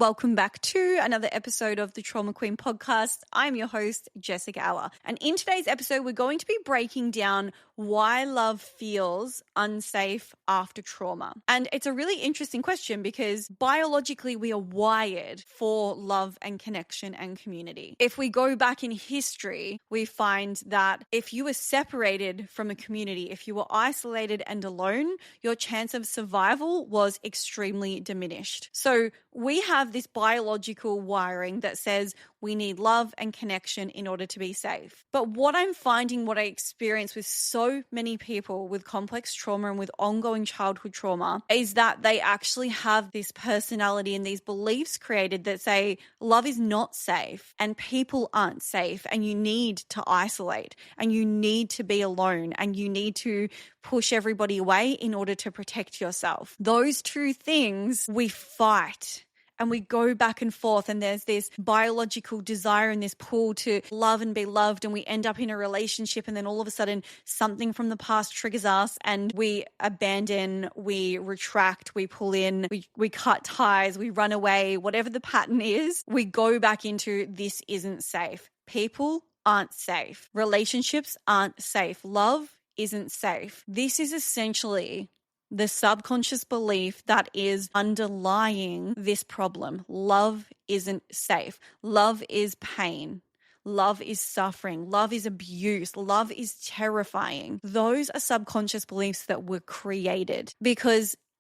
Welcome back to another episode of the Trauma Queen podcast. I'm your host, Jessica Aller. And in today's episode, we're going to be breaking down why love feels unsafe after trauma. And it's a really interesting question because biologically we are wired for love and connection and community. If we go back in history, we find that if you were separated from a community, if you were isolated and alone, your chance of survival was extremely diminished. So we have this biological wiring that says we need love and connection in order to be safe. But what I'm finding, what I experience with so many people with complex trauma and with ongoing childhood trauma, is that they actually have this personality and these beliefs created that say love is not safe and people aren't safe and you need to isolate and you need to be alone and you need to push everybody away in order to protect yourself. Those two things we fight. And we go back and forth and there's this biological desire and this pull to love and be loved, and we end up in a relationship and then all of a sudden something from the past triggers us and we abandon, we retract, we pull in, we cut ties, we run away, whatever the pattern is, we go back into this isn't safe. People aren't safe. Relationships aren't safe. Love isn't safe. This is essentially the subconscious belief that is underlying this problem. Love isn't safe. Love is pain. Love is suffering. Love is abuse. Love is terrifying. Those are subconscious beliefs that were created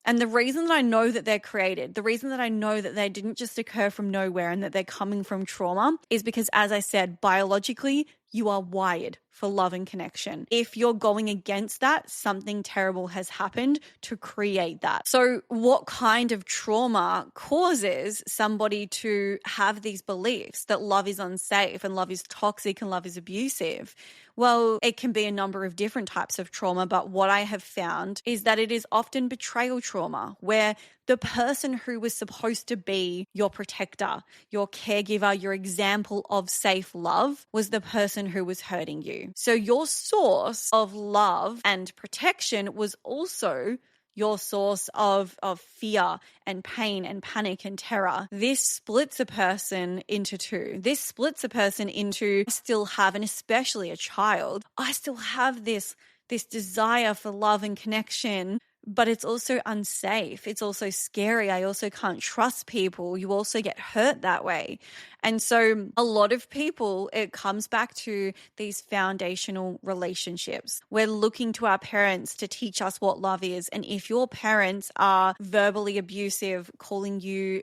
and the reason that I know that they're created, the reason that I know that they didn't just occur from nowhere and that they're coming from trauma is because, as I said, biologically, you are wired for love and connection. If you're going against that, something terrible has happened to create that. So what kind of trauma causes somebody to have these beliefs that love is unsafe and love is toxic and love is abusive? Well, it can be a number of different types of trauma, but what I have found is that it is often betrayal trauma, where the person who was supposed to be your protector, your caregiver, your example of safe love was the person who was hurting you. So your source of love and protection was also your source of fear and pain and panic and terror. This splits a person into two. This splits a person into, I still have, and especially a child, I still have this desire for love and connection, but it's also unsafe. It's also scary. I also can't trust people. You also get hurt that way. And so a lot of people, it comes back to these foundational relationships. We're looking to our parents to teach us what love is. And if your parents are verbally abusive, calling you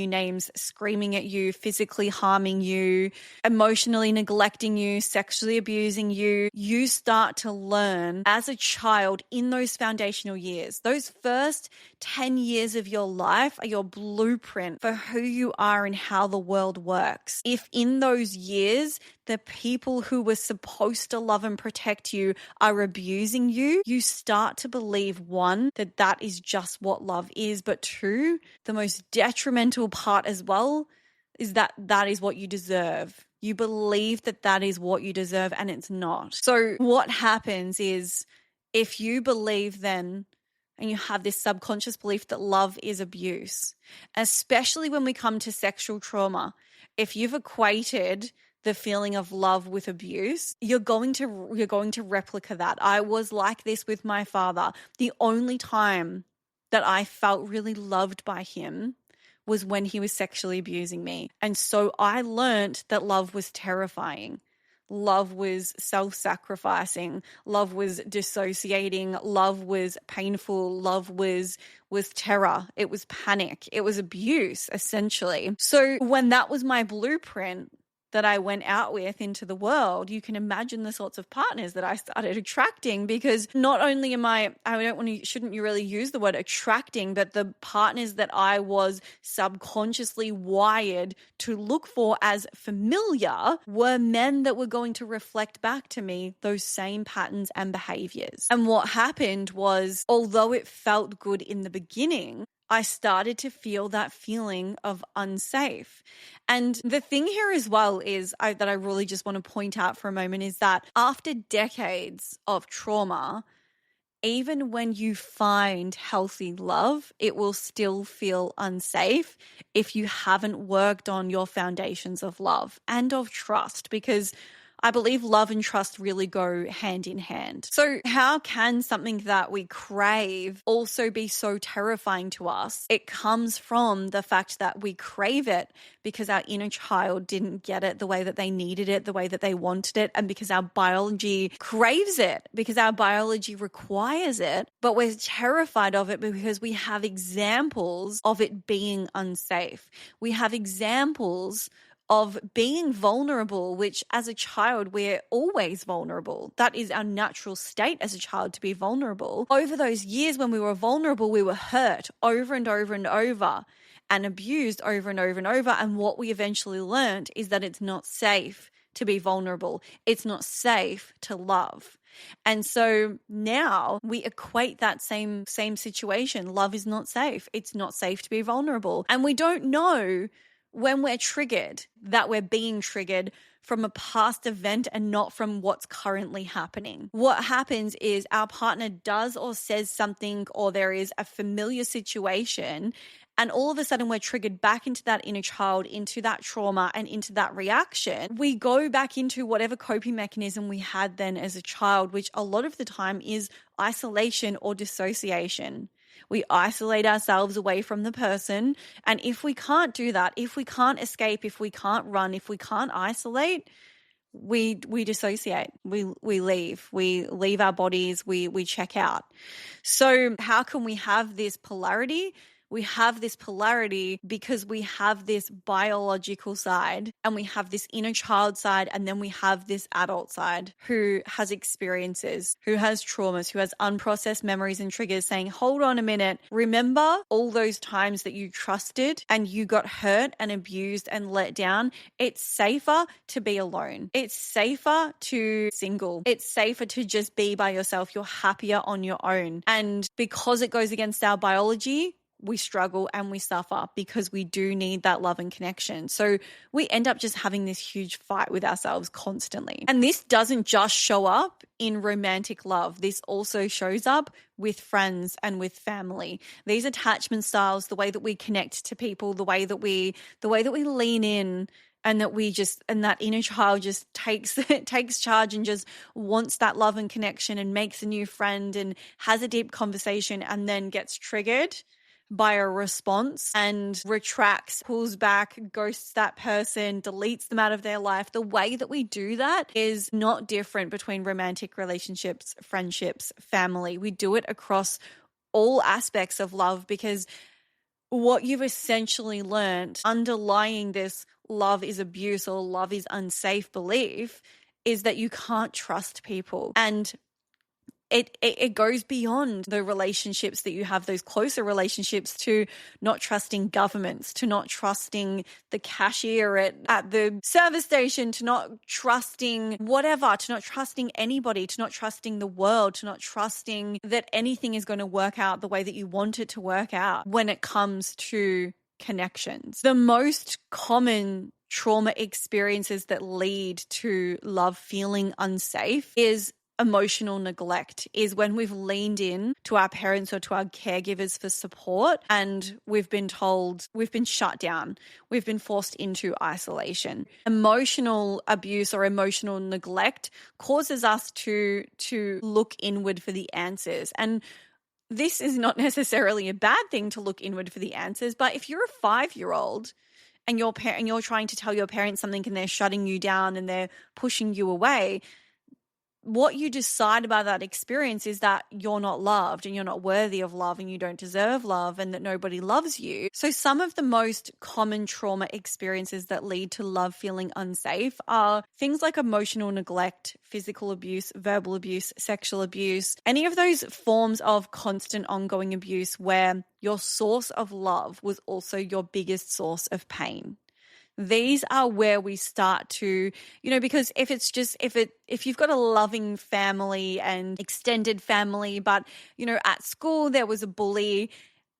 names, screaming at you, physically harming you, emotionally neglecting you, sexually abusing you, you start to learn as a child in those foundational years. Those first 10 years of your life are your blueprint for who you are and how the world works. If in those years, the people who were supposed to love and protect you are abusing you, you start to believe, one, that is just what love is, but two, the most detrimental part as well is that is what you deserve. You believe that is what you deserve, and it's not. So what happens is, if you believe then, and you have this subconscious belief that love is abuse, especially when we come to sexual trauma, if you've equated the feeling of love with abuse, you're going to replicate that. I was like this with my father. The only time that I felt really loved by him was when he was sexually abusing me. And so I learned that love was terrifying. Love was self-sacrificing. Love was dissociating. Love was painful. Love was terror. It was panic. It was abuse, essentially. So when that was my blueprint that I went out with into the world, you can imagine the sorts of partners that I started attracting, because not only shouldn't you really use the word attracting, but the partners that I was subconsciously wired to look for as familiar were men that were going to reflect back to me those same patterns and behaviors. And what happened was, although it felt good in the beginning, I started to feel that feeling of unsafe. And the thing here as well is that I really just want to point out for a moment is that after decades of trauma, even when you find healthy love, it will still feel unsafe if you haven't worked on your foundations of love and of trust, because I believe love and trust really go hand in hand. So how can something that we crave also be so terrifying to us? It comes from the fact that we crave it because our inner child didn't get it the way that they needed it, the way that they wanted it, and because our biology craves it, because our biology requires it, but we're terrified of it because we have examples of it being unsafe. We have examples of being vulnerable, which as a child, we're always vulnerable. That is our natural state as a child, to be vulnerable. Over those years when we were vulnerable, we were hurt over and over and over and abused over and over and over. And what we eventually learned is that it's not safe to be vulnerable. It's not safe to love. And so now we equate that same situation. Love is not safe. It's not safe to be vulnerable. And we don't know when we're triggered, that we're being triggered from a past event and not from what's currently happening. What happens is our partner does or says something, or there is a familiar situation, and all of a sudden we're triggered back into that inner child, into that trauma, and into that reaction. We go back into whatever coping mechanism we had then as a child, which a lot of the time is isolation or dissociation. We isolate ourselves away from the person. And if we can't do that, if we can't escape, if we can't run, if we can't isolate, we dissociate. We leave. We leave our bodies. We check out. So how can we have this polarity? We have this polarity because we have this biological side and we have this inner child side, and then we have this adult side who has experiences, who has traumas, who has unprocessed memories and triggers, saying, hold on a minute, remember all those times that you trusted and you got hurt and abused and let down? It's safer to be alone. It's safer to single. It's safer to just be by yourself. You're happier on your own. And because it goes against our biology, we struggle and we suffer because we do need that love and connection. So we end up just having this huge fight with ourselves constantly. And this doesn't just show up in romantic love. This also shows up with friends and with family. These attachment styles, the way that we connect to people, the way that we lean in, and that inner child just takes charge and just wants that love and connection and makes a new friend and has a deep conversation, and then gets triggered by a response and retracts, pulls back, ghosts that person, deletes them out of their life. The way that we do that is not different between romantic relationships, friendships, family. We do it across all aspects of love, because what you've essentially learned underlying this love is abuse or love is unsafe belief is that you can't trust people. And it goes beyond the relationships that you have, those closer relationships, to not trusting governments, to not trusting the cashier at the service station, to not trusting whatever, to not trusting anybody, to not trusting the world, to not trusting that anything is going to work out the way that you want it to work out when it comes to connections. The most common trauma experiences that lead to love feeling unsafe is emotional neglect, is when we've leaned in to our parents or to our caregivers for support and we've been told, we've been shut down, we've been forced into isolation. Emotional abuse or emotional neglect causes us to look inward for the answers. And this is not necessarily a bad thing, to look inward for the answers, but if you're a 5-year-old and you're trying to tell your parents something and they're shutting you down and they're pushing you away, what you decide about that experience is that you're not loved and you're not worthy of love and you don't deserve love and that nobody loves you. So some of the most common trauma experiences that lead to love feeling unsafe are things like emotional neglect, physical abuse, verbal abuse, sexual abuse, any of those forms of constant ongoing abuse where your source of love was also your biggest source of pain. These are where we start to, because if you've got a loving family and extended family, but, at school there was a bully,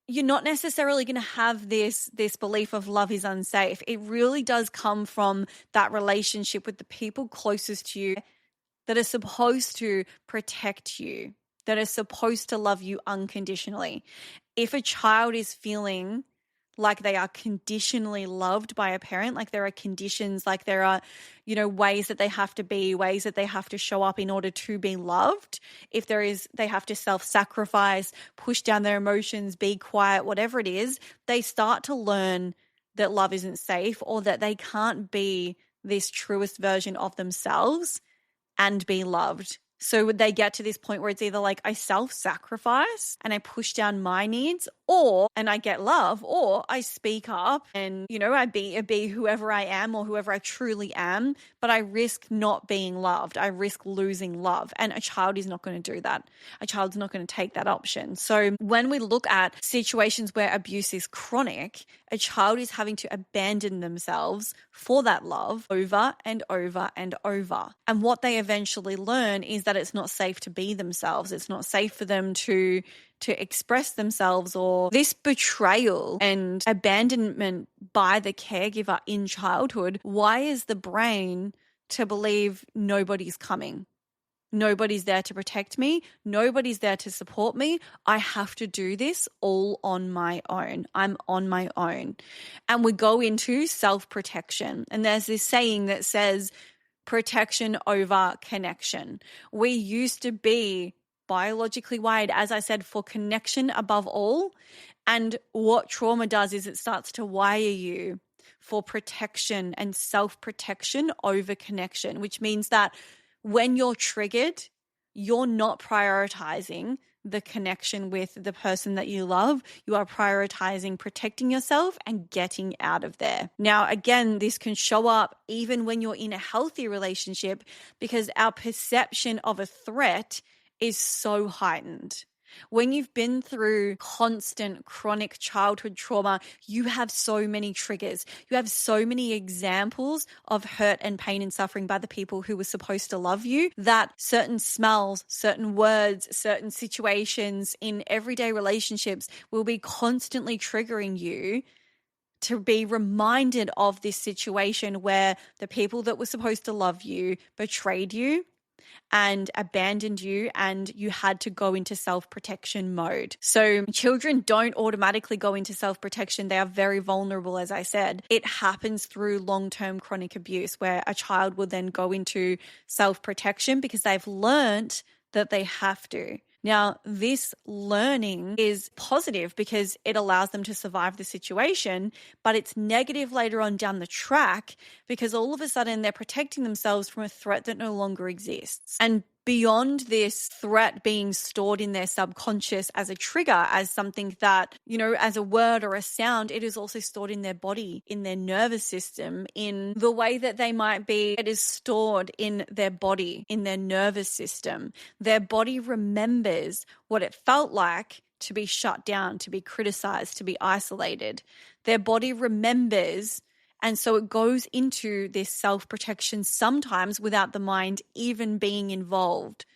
you're not necessarily going to have this belief of love is unsafe. It really does come from that relationship with the people closest to you that are supposed to protect you. that are supposed to love you unconditionally. If a child is feeling like they are conditionally loved by a parent, like there are conditions, like there are, ways that they have to be, ways that they have to show up in order to be loved. If they have to self-sacrifice, push down their emotions, be quiet, whatever it is, they start to learn that love isn't safe, or that they can't be this truest version of themselves and be loved. So would they get to this point where it's either like I self-sacrifice and I push down my needs, and I get love, or I speak up and, I be whoever I am or whoever I truly am, but I risk not being loved. I risk losing love. And a child is not going to do that. A child's not going to take that option. So when we look at situations where abuse is chronic, a child is having to abandon themselves for that love over and over and over. And what they eventually learn is that it's not safe to be themselves. It's not safe for them to express themselves, or this betrayal and abandonment by the caregiver in childhood wires the brain to believe nobody's coming. Nobody's there to protect me. Nobody's there to support me. I have to do this all on my own. I'm on my own. And we go into self-protection. And there's this saying that says protection over connection. We used to be biologically wired, as I said, for connection above all. And what trauma does is it starts to wire you for protection and self-protection over connection, which means that when you're triggered, you're not prioritizing the connection with the person that you love. You are prioritizing protecting yourself and getting out of there. Now, again, this can show up even when you're in a healthy relationship, because our perception of a threat is so heightened. When you've been through constant chronic childhood trauma, you have so many triggers. You have so many examples of hurt and pain and suffering by the people who were supposed to love you, that certain smells, certain words, certain situations in everyday relationships will be constantly triggering you to be reminded of this situation where the people that were supposed to love you betrayed you and abandoned you, and you had to go into self-protection mode. So children don't automatically go into self-protection. They are very vulnerable, as I said. It happens through long-term chronic abuse, where a child will then go into self-protection because they've learned that they have to. Now, this learning is positive because it allows them to survive the situation, but it's negative later on down the track because all of a sudden they're protecting themselves from a threat that no longer exists. And beyond this threat being stored in their subconscious as a trigger, as something that, as a word or a sound, it is also stored in their body, in their nervous system, in the way that they might be. It is stored in their body, in their nervous system. Their body remembers what it felt like to be shut down, to be criticized, to be isolated. Their body remembers. And so it goes into this self-protection sometimes without the mind even being involved.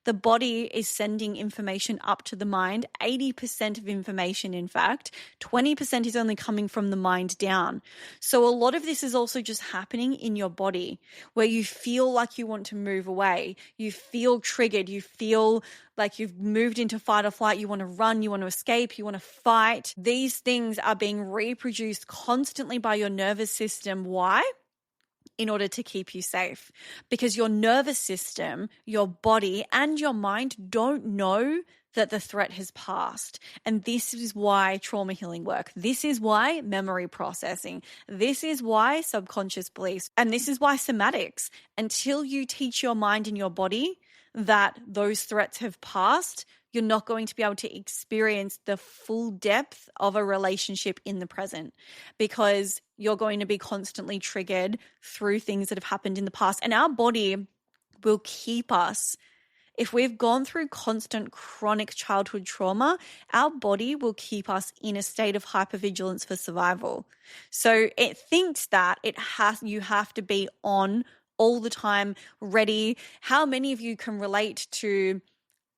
The body is sending information up to the mind, 80% of information, in fact, 20% is only coming from the mind down. So a lot of this is also just happening in your body, where you feel like you want to move away. You feel triggered. You feel like you've moved into fight or flight. You want to run, you want to escape, you want to fight. These things are being reproduced constantly by your nervous system. Why? In order to keep you safe, because your nervous system, your body, and your mind don't know that the threat has passed. And this is why trauma healing work. This is why memory processing. This is why subconscious beliefs. And this is why somatics. Until you teach your mind and your body that those threats have passed, you're not going to be able to experience the full depth of a relationship in the present, because you're going to be constantly triggered through things that have happened in the past. And our body will keep us, if we've gone through constant chronic childhood trauma, our body will keep us in a state of hypervigilance for survival. So it thinks that you have to be on all the time, ready. How many of you can relate to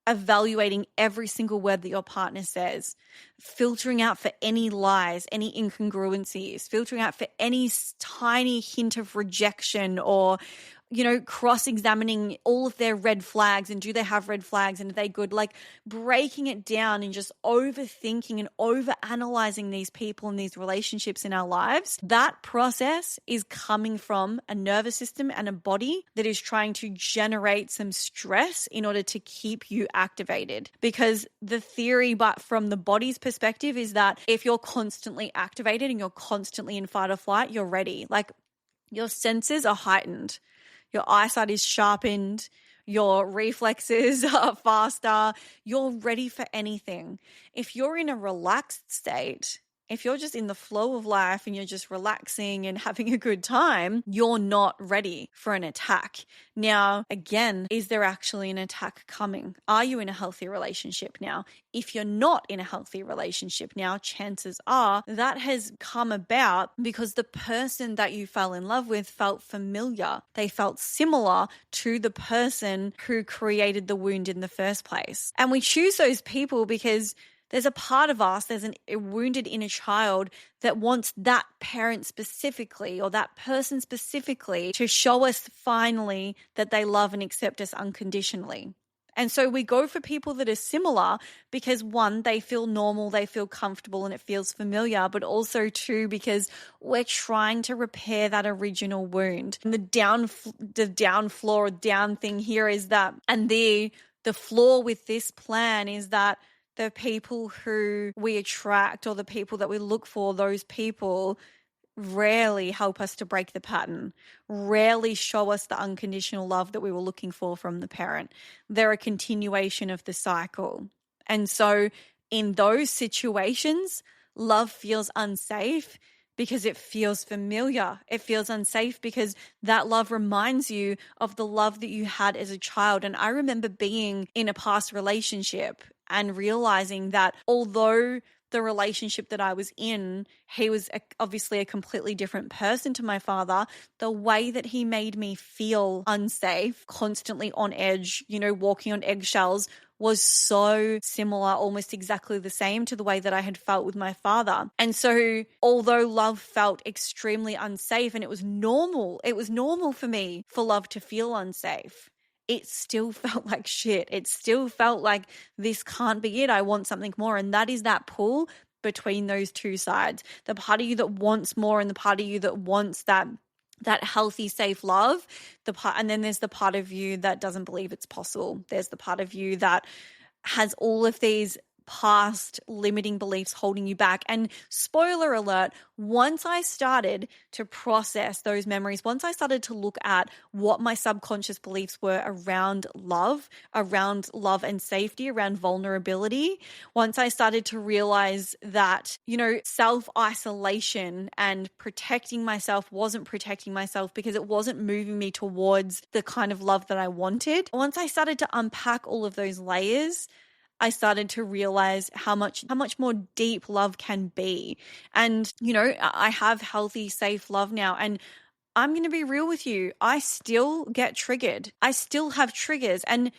evaluating every single word that your partner says, filtering out for any lies, any incongruencies, filtering out for any tiny hint of rejection or cross-examining all of their red flags and do they have red flags and are they good? Like breaking it down and just overthinking and overanalyzing these people and these relationships in our lives. That process is coming from a nervous system and a body that is trying to generate some stress in order to keep you activated. Because the theory, but from the body's perspective, is that if you're constantly activated and you're constantly in fight or flight, you're ready. Like your senses are heightened. Your eyesight is sharpened. Your reflexes are faster. You're ready for anything. If you're in a relaxed state, if you're just in the flow of life and you're just relaxing and having a good time, you're not ready for an attack. Now, again, is there actually an attack coming? Are you in a healthy relationship now? If you're not in a healthy relationship now, chances are that has come about because the person that you fell in love with felt familiar. They felt similar to the person who created the wound in the first place. And we choose those people because there's a part of us, there's a wounded inner child that wants that parent specifically or that person specifically to show us finally that they love and accept us unconditionally. And so we go for people that are similar because one, they feel normal, they feel comfortable and it feels familiar, but also two, because we're trying to repair that original wound. And the down thing here is that, and the flaw with this plan is that the people who we attract or the people that we look for, those people rarely help us to break the pattern, rarely show us the unconditional love that we were looking for from the parent. They're a continuation of the cycle. And so in those situations, love feels unsafe because it feels familiar. It feels unsafe because that love reminds you of the love that you had as a child. And I remember being in a past relationship and realizing that although the relationship that I was in, he was obviously a completely different person to my father, the way that he made me feel unsafe, constantly on edge, walking on eggshells, was so similar, almost exactly the same to the way that I had felt with my father. And so although love felt extremely unsafe and it was normal for me for love to feel unsafe, it still felt like shit. It still felt like this can't be it. I want something more. And that is that pull between those two sides. The part of you that wants more and the part of you that wants that healthy, safe love. And then there's the part of you that doesn't believe it's possible. There's the part of you that has all of these past limiting beliefs holding you back. And spoiler alert, once I started to process those memories, once I started to look at what my subconscious beliefs were around love and safety, around vulnerability, once I started to realize that, self-isolation and protecting myself wasn't protecting myself because it wasn't moving me towards the kind of love that I wanted. Once I started to unpack all of those layers, I started to realize how much more deep love can be. And, I have healthy, safe love now. And I'm going to be real with you. I still get triggered. I still have triggers. And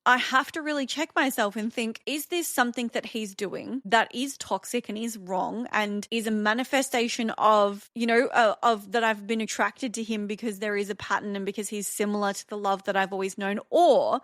I have to really check myself and think, is this something that he's doing that is toxic and is wrong and is a manifestation of, of that I've been attracted to him because there is a pattern and because he's similar to the love that I've always known? Or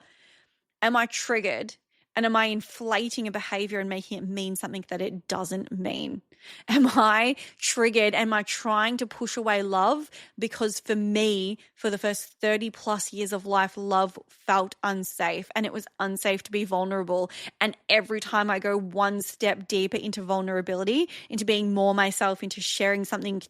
am I triggered? And am I inflating a behavior and making it mean something that it doesn't mean? Am I triggered? Am I trying to push away love? Because for me, for the first 30 plus years of life, love felt unsafe and it was unsafe to be vulnerable. And every time I go one step deeper into vulnerability, into being more myself, into sharing something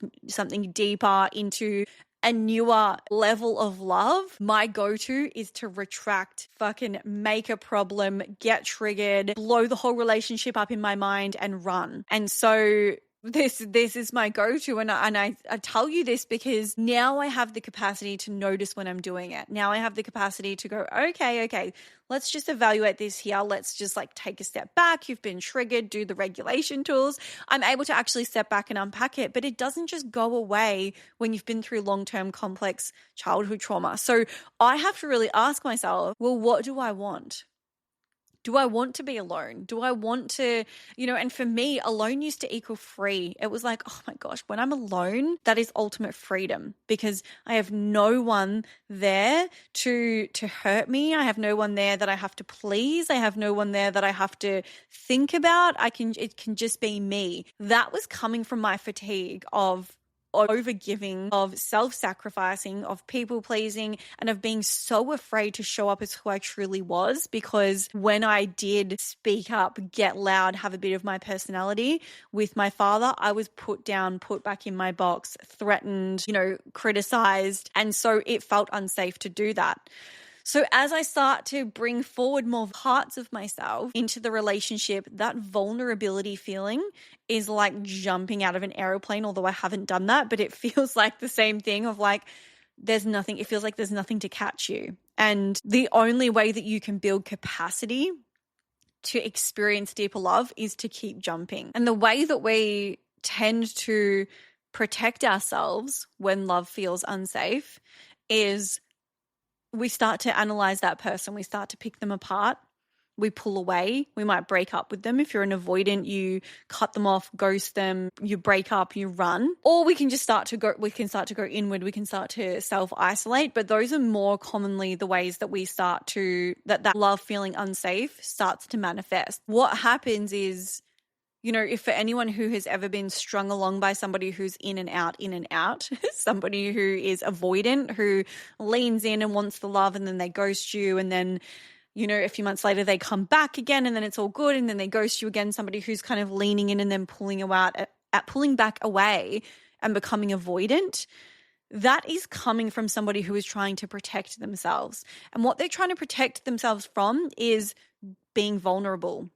deeper, into a newer level of love, my go-to is to retract, fucking make a problem, get triggered, blow the whole relationship up in my mind and run. And so this is my go-to. And I tell you this because now I have the capacity to notice when I'm doing it. Now I have the capacity to go, okay, let's just evaluate this here. Let's just take a step back. You've been triggered, do the regulation tools. I'm able to actually step back and unpack it, but it doesn't just go away when you've been through long-term complex childhood trauma. So I have to really ask myself, well, what do I want? Do I want to be alone? Do I want to, and for me, alone used to equal free. It was like, oh my gosh, when I'm alone, that is ultimate freedom because I have no one there to hurt me. I have no one there that I have to please. I have no one there that I have to think about. It can just be me. That was coming from my fatigue of overgiving, of self-sacrificing, of people-pleasing, and of being so afraid to show up as who I truly was, because when I did speak up, get loud, have a bit of my personality with my father, I was put down, put back in my box, threatened, criticized, and so it felt unsafe to do that. So as I start to bring forward more parts of myself into the relationship, that vulnerability feeling is like jumping out of an airplane, although I haven't done that, but it feels like the same thing of like, it feels like there's nothing to catch you. And the only way that you can build capacity to experience deeper love is to keep jumping. And the way that we tend to protect ourselves when love feels unsafe is we start to analyze that person. We start to pick them apart. We pull away. We might break up with them. If you're an avoidant, you cut them off, ghost them, you break up, you run. Or we can start to go inward. We can start to self-isolate. But those are more commonly the ways that we start to, that love feeling unsafe starts to manifest. What happens is, if for anyone who has ever been strung along by somebody who's in and out, somebody who is avoidant, who leans in and wants the love and then they ghost you, and then, a few months later they come back again and then it's all good and then they ghost you again, somebody who's kind of leaning in and then pulling back away and becoming avoidant, that is coming from somebody who is trying to protect themselves. And what they're trying to protect themselves from is being vulnerable,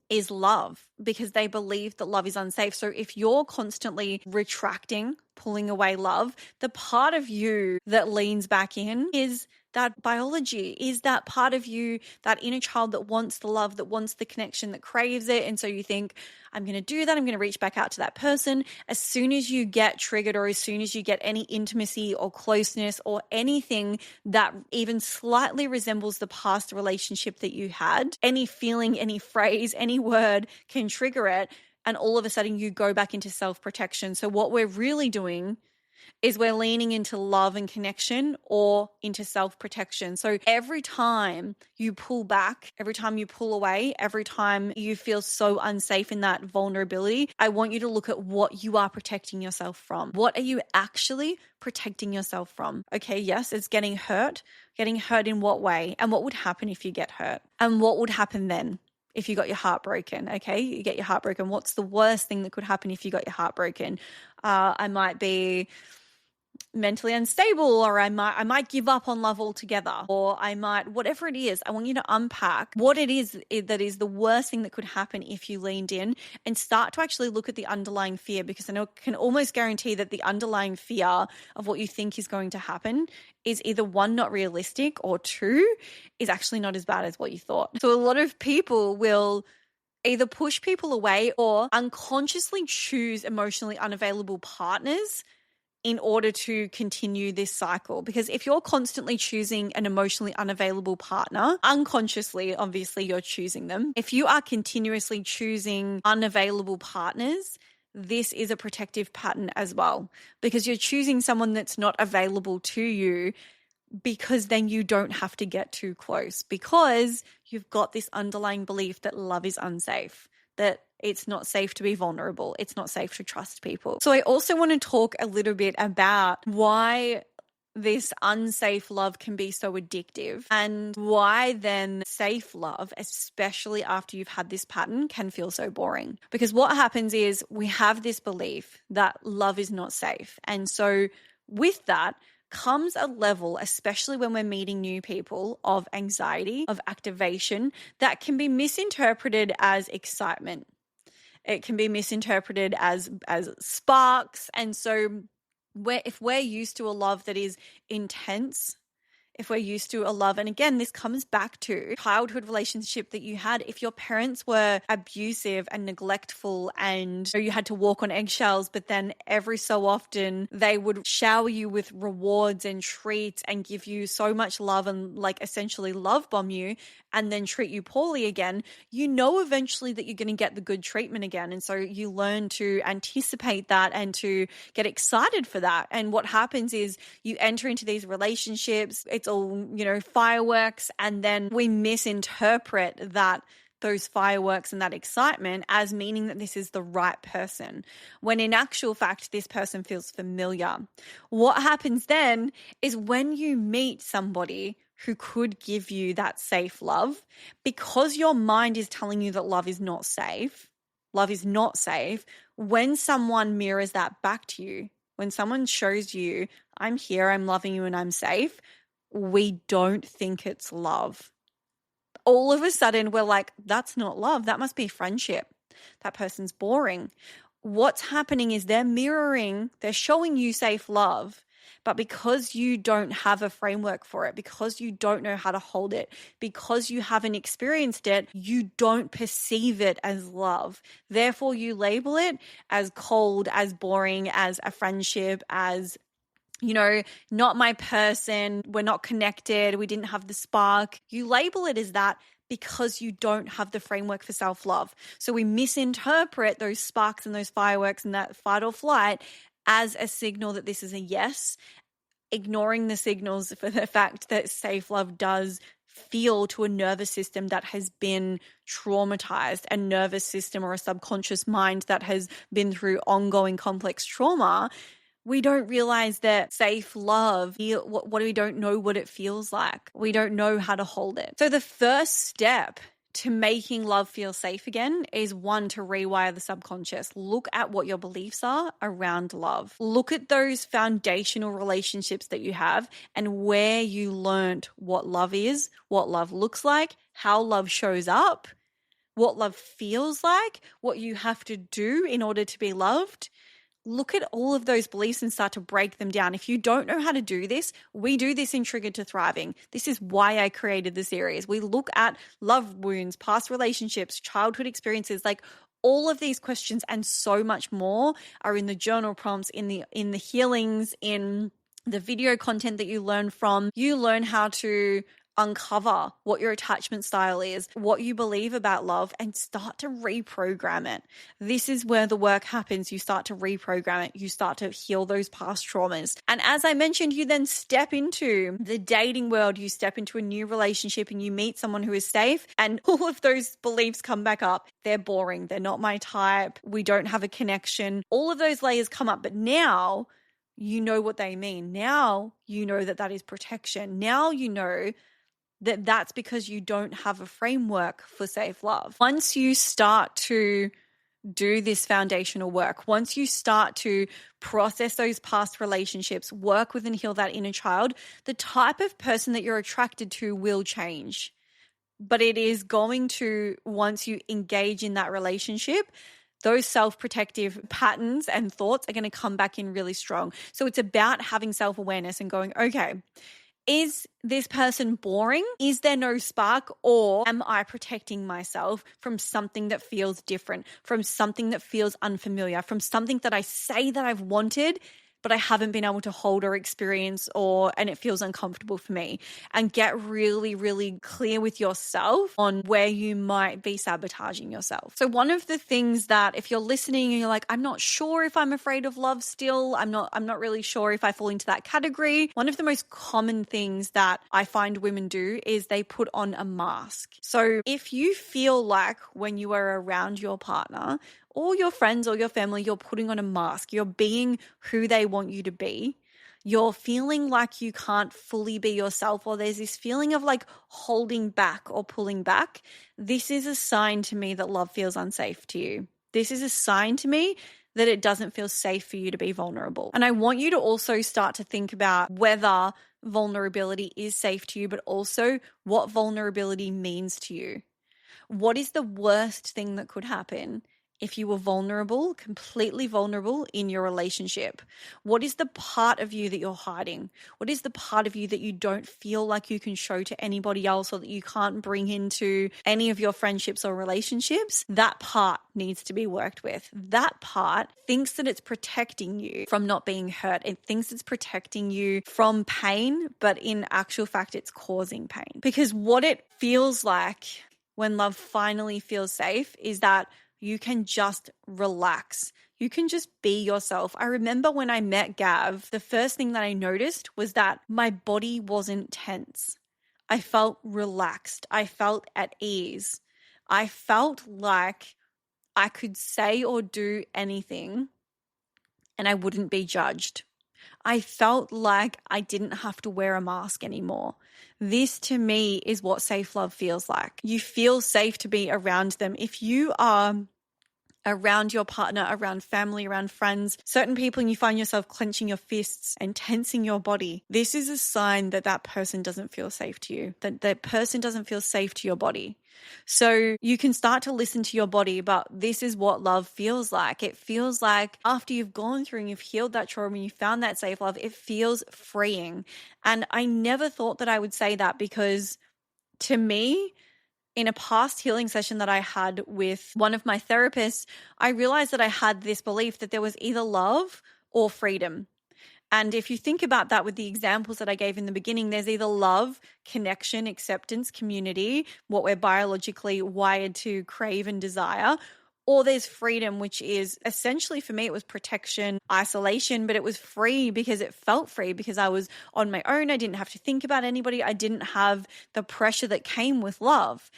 is love, because they believe that love is unsafe. So if you're constantly retracting, pulling away love, the part of you that leans back in is that biology, is that part of you, that inner child that wants the love, that wants the connection, that craves it. And so you think, I'm going to do that. I'm going to reach back out to that person. As soon as you get triggered, or as soon as you get any intimacy or closeness or anything that even slightly resembles the past relationship that you had, any feeling, any phrase, any word can trigger it. And all of a sudden you go back into self-protection. So what we're really doing is we're leaning into love and connection or into self-protection. So every time you pull back, every time you pull away, every time you feel so unsafe in that vulnerability, I want you to look at what you are protecting yourself from. What are you actually protecting yourself from? Okay, yes, it's getting hurt. Getting hurt in what way? And what would happen if you get hurt? And what would happen then? If you got your heart broken, okay? You get your heart broken. What's the worst thing that could happen if you got your heart broken? I might be mentally unstable, or I might give up on love altogether, or I might, whatever it is. I want you to unpack what it is that is the worst thing that could happen if you leaned in, and start to actually look at the underlying fear, because I can almost guarantee that the underlying fear of what you think is going to happen is either one, not realistic, or two, is actually not as bad as what you thought. So a lot of people will either push people away or unconsciously choose emotionally unavailable partners in order to continue this cycle. Because if you're constantly choosing an emotionally unavailable partner, unconsciously, obviously, you're choosing them. If you are continuously choosing unavailable partners, this is a protective pattern as well, because you're choosing someone that's not available to you, because then you don't have to get too close, because you've got this underlying belief that love is unsafe, that it's not safe to be vulnerable. It's not safe to trust people. So I also want to talk a little bit about why this unsafe love can be so addictive, and why then safe love, especially after you've had this pattern, can feel so boring. Because what happens is we have this belief that love is not safe. And so with that comes a level, especially when we're meeting new people, of anxiety, of activation, that can be misinterpreted as excitement. It can be misinterpreted as sparks. And so if we're used to a love that is intense, if we're used to a love. And again, this comes back to childhood relationship that you had. If your parents were abusive and neglectful and you had to walk on eggshells, but then every so often they would shower you with rewards and treats and give you so much love and like essentially love bomb you and then treat you poorly again, you know eventually that you're going to get the good treatment again. And so you learn to anticipate that and to get excited for that. And what happens is you enter into these relationships, it's all, fireworks, and then we misinterpret that those fireworks and that excitement as meaning that this is the right person, when in actual fact, this person feels familiar. What happens then is when you meet somebody who could give you that safe love, because your mind is telling you that love is not safe, when someone mirrors that back to you, when someone shows you, I'm here, I'm loving you, and I'm safe, we don't think it's love. All of a sudden, we're like, that's not love. That must be friendship. That person's boring. What's happening is they're showing you safe love, but because you don't have a framework for it, because you don't know how to hold it, because you haven't experienced it, you don't perceive it as love. Therefore, you label it as cold, as boring, as a friendship, as not my person, we're not connected, we didn't have the spark. You label it as that because you don't have the framework for self-love. So we misinterpret those sparks and those fireworks and that fight or flight as a signal that this is a yes, ignoring the signals for the fact that safe love does feel to a nervous system that has been traumatized, a nervous system or a subconscious mind that has been through ongoing complex trauma. We don't realize that safe love, we don't know what it feels like. We don't know how to hold it. So the first step to making love feel safe again is one, to rewire the subconscious. Look at what your beliefs are around love. Look at those foundational relationships that you have and where you learned what love is, what love looks like, how love shows up, what love feels like, what you have to do in order to be loved. Look at all of those beliefs and start to break them down. If you don't know how to do this, we do this in Triggered to Thriving. This is why I created the series. We look at love wounds, past relationships, childhood experiences, like all of these questions and so much more are in the journal prompts, in the healings, in the video content that you learn from. You learn how to uncover what your attachment style is, what you believe about love, and start to reprogram it. This is where the work happens. You start to reprogram it. You start to heal those past traumas. And as I mentioned, you then step into the dating world. You step into a new relationship and you meet someone who is safe, and all of those beliefs come back up. They're boring. They're not my type. We don't have a connection. All of those layers come up. But now you know what they mean. Now you know that that is protection. Now you know that that's because you don't have a framework for safe love. Once you start to do this foundational work, once you start to process those past relationships, work with and heal that inner child, the type of person that you're attracted to will change. But it is going to, once you engage in that relationship, those self-protective patterns and thoughts are going to come back in really strong. So it's about having self-awareness and going, okay, is this person boring? Is there no spark? Or am I protecting myself from something that feels different, from something that feels unfamiliar, from something that I say that I've wanted, but I haven't been able to hold or experience, and it feels uncomfortable for me? And get really, really clear with yourself on where you might be sabotaging yourself. So one of the things that, if you're listening and you're like, I'm not sure if I'm afraid of love still, I'm not really sure if I fall into that category. One of the most common things that I find women do is they put on a mask. So if you feel like when you are around your partner or your friends or your family, you're putting on a mask, you're being who they want you to be, you're feeling like you can't fully be yourself, or there's this feeling of like holding back or pulling back, this is a sign to me that love feels unsafe to you. This is a sign to me that it doesn't feel safe for you to be vulnerable. And I want you to also start to think about whether vulnerability is safe to you, but also what vulnerability means to you. What is the worst thing that could happen if you were vulnerable, completely vulnerable in your relationship? What is the part of you that you're hiding? What is the part of you that you don't feel like you can show to anybody else or that you can't bring into any of your friendships or relationships? That part needs to be worked with. That part thinks that it's protecting you from not being hurt. It thinks it's protecting you from pain, but in actual fact, it's causing pain. Because what it feels like when love finally feels safe is that you can just relax. You can just be yourself. I remember when I met Gav, the first thing that I noticed was that my body wasn't tense. I felt relaxed. I felt at ease. I felt like I could say or do anything and I wouldn't be judged. I felt like I didn't have to wear a mask anymore. This to me is what safe love feels like. You feel safe to be around them. If you are around your partner, around family, around friends, certain people, and you find yourself clenching your fists and tensing your body, this is a sign that that person doesn't feel safe to you, that that person doesn't feel safe to your body. So you can start to listen to your body, but this is what love feels like. It feels like after you've gone through and you've healed that trauma and you found that safe love, it feels freeing. And I never thought that I would say that because to me, in a past healing session that I had with one of my therapists, I realized that I had this belief that there was either love or freedom. And if you think about that with the examples that I gave in the beginning, there's either love, connection, acceptance, community, what we're biologically wired to crave and desire, or there's freedom, which is essentially for me, it was protection, isolation, but it was free because it felt free because I was on my own. I didn't have to think about anybody. I didn't have the pressure that came with love.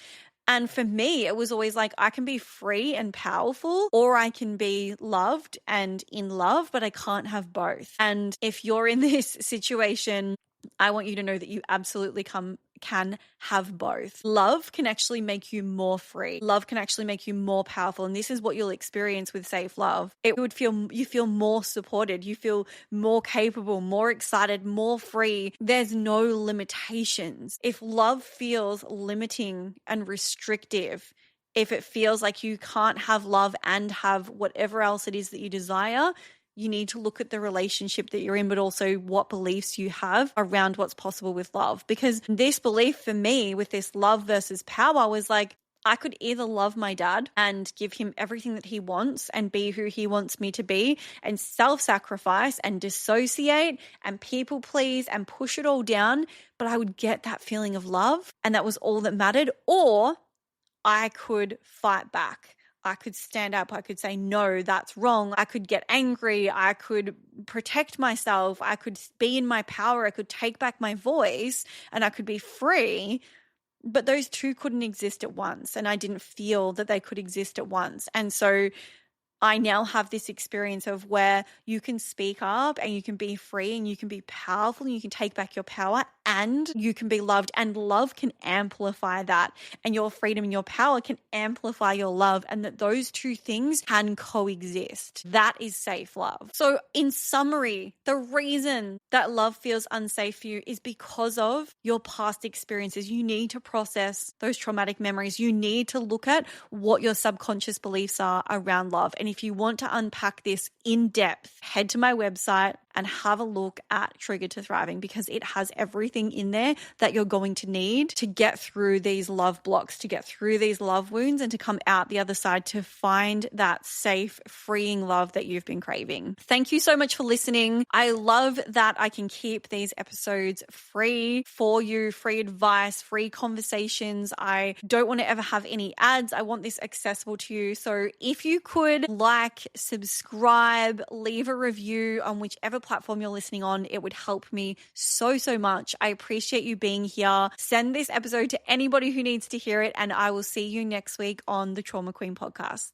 And for me, it was always like, I can be free and powerful, or I can be loved and in love, but I can't have both. And if you're in this situation, I want you to know that you absolutely can have both. Love can actually make you more free. Love can actually make you more powerful. And this is what you'll experience with safe love. You feel more supported. You feel more capable, more excited, more free. There's no limitations. If love feels limiting and restrictive, if it feels like you can't have love and have whatever else it is that you desire, you need to look at the relationship that you're in, but also what beliefs you have around what's possible with love. Because this belief for me with this love versus power was like, I could either love my dad and give him everything that he wants and be who he wants me to be and self-sacrifice and dissociate and people please and push it all down, but I would get that feeling of love and that was all that mattered. Or I could fight back. I could stand up. I could say, no, that's wrong. I could get angry. I could protect myself. I could be in my power. I could take back my voice and I could be free. But those two couldn't exist at once. And I didn't feel that they could exist at once. And so I now have this experience of where you can speak up and you can be free and you can be powerful and you can take back your power and you can be loved, and love can amplify that, and your freedom and your power can amplify your love, and that those two things can coexist. That is safe love. So in summary, the reason that love feels unsafe for you is because of your past experiences. You need to process those traumatic memories. You need to look at what your subconscious beliefs are around love. And if you want to unpack this in depth, head to my website and have a look at Triggered to Thriving, because it has everything in there that you're going to need to get through these love blocks, to get through these love wounds, and to come out the other side to find that safe, freeing love that you've been craving. Thank you so much for listening. I love that I can keep these episodes free for you, free advice, free conversations. I don't want to ever have any ads. I want this accessible to you. So if you could like, subscribe, leave a review on whichever platform you're listening on, it would help me so much. I appreciate you being here. Send this episode to anybody who needs to hear it, and I will see you next week on the Trauma Queen podcast.